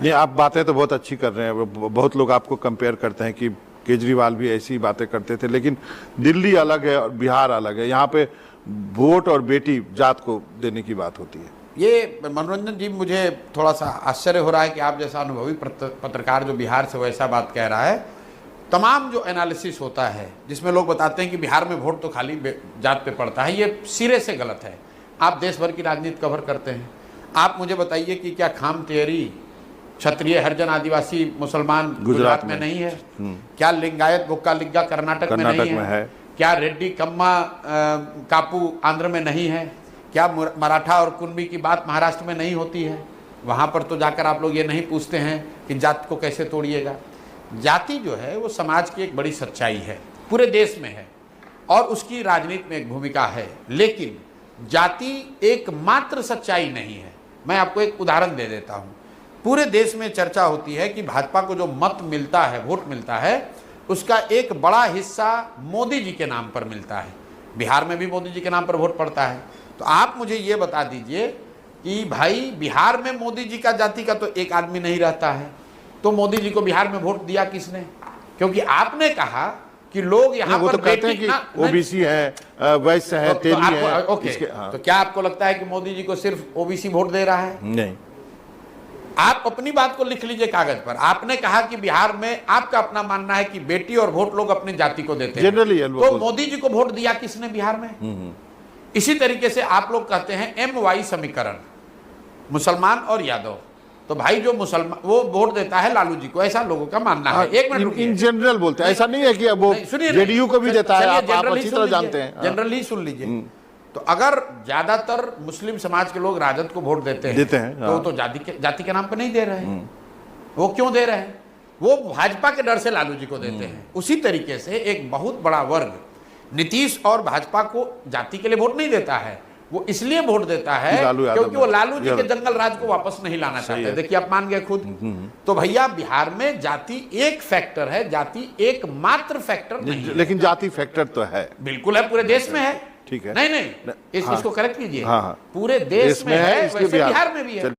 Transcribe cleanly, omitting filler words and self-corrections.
ये आप बातें तो बहुत अच्छी कर रहे हैं, बहुत लोग आपको कंपेयर करते हैं कि केजरीवाल भी ऐसी बातें करते थे, लेकिन दिल्ली अलग है और बिहार अलग है। यहाँ पे वोट और बेटी जात को देने की बात होती है। ये मनोरंजन जी, मुझे थोड़ा सा आश्चर्य हो रहा है कि आप जैसा अनुभवी पत्रकार जो बिहार से वैसा बात कह रहा है। तमाम जो एनालिसिस होता है जिसमें लोग बताते हैं कि बिहार में वोट तो खाली जात पे पड़ता है, ये सिरे से गलत है। आप देश भर की राजनीति कवर करते हैं, आप मुझे बताइए कि क्या खाम तेरी क्षत्रिय हरिजन आदिवासी मुसलमान गुजरात में नहीं है? क्या लिंगायत बुक्का लिग्गा कर्नाटक में नहीं है? क्या रेड्डी कम्मा कापू आंध्र में नहीं है? क्या मराठा और कुनबी की बात महाराष्ट्र में नहीं होती है? वहाँ पर तो जाकर आप लोग ये नहीं पूछते हैं कि जात को कैसे तोड़िएगा। जाति जो है वो समाज की एक बड़ी सच्चाई है, पूरे देश में है और उसकी राजनीति में एक भूमिका है, लेकिन जाति एकमात्र सच्चाई नहीं है। मैं आपको एक उदाहरण दे देता हूँ। पूरे देश में चर्चा होती है कि भाजपा को जो मत मिलता है, वोट मिलता है, उसका एक बड़ा हिस्सा मोदी जी के नाम पर मिलता है। बिहार में भी मोदी जी के नाम पर वोट पड़ता है। तो आप मुझे ये बता दीजिए कि भाई बिहार में मोदी जी का जाति का तो एक आदमी नहीं रहता है, तो मोदी जी को बिहार में वोट दिया किसने? क्योंकि आपने कहा कि लोग यहाँ पर कहते हैं कि ओबीसी है, वैश्य है, तेली है। ओके, तो क्या आपको लगता है कि मोदी जी को सिर्फ ओबीसी वोट दे रहा है? नहीं। आप अपनी बात को लिख लीजिए कागज पर। आपने कहा कि बिहार में आपका अपना मानना है कि बेटी और वोट लोग अपनी जाति को देते हैं, जनरली। तो मोदी जी को वोट दिया किसने बिहार में? इसी तरीके से आप लोग कहते हैं MY समीकरण, मुसलमान और यादव, तो भाई जो मुसलमान वो वोट देता है लालू जी को, ऐसा लोगों का मानना है। एक मिनट, इन जनरल बोलते हैं, ऐसा नहीं है कि अब वो जेडीयू को भी देता है। आप अच्छी तरह जानते हैं। जनरली सुन लीजिए, तो अगर ज्यादातर मुस्लिम समाज के लोग राजद को वोट देते हैं तो तो जाति के नाम पर नहीं दे रहे हैं। वो क्यों दे रहे हैं? वो भाजपा के डर से लालू जी को देते हैं। उसी तरीके से एक बहुत बड़ा वर्ग नीतीश और भाजपा को जाति के लिए वोट नहीं देता है, वो इसलिए वोट देता है क्योंकि वो लालू जी के जंगल राज को वापस नहीं लाना चाहते। देखिए, आप मान गए खुद। तो भैया बिहार में जाति एक फैक्टर है, जाति एकमात्र फैक्टर नहीं है। लेकिन जाति फैक्टर तो है, बिल्कुल है, पूरे देश में है। ठीक है, नहीं, इसको करेक्ट कीजिए। पूरे देश में है, वैसे बिहार में भी है।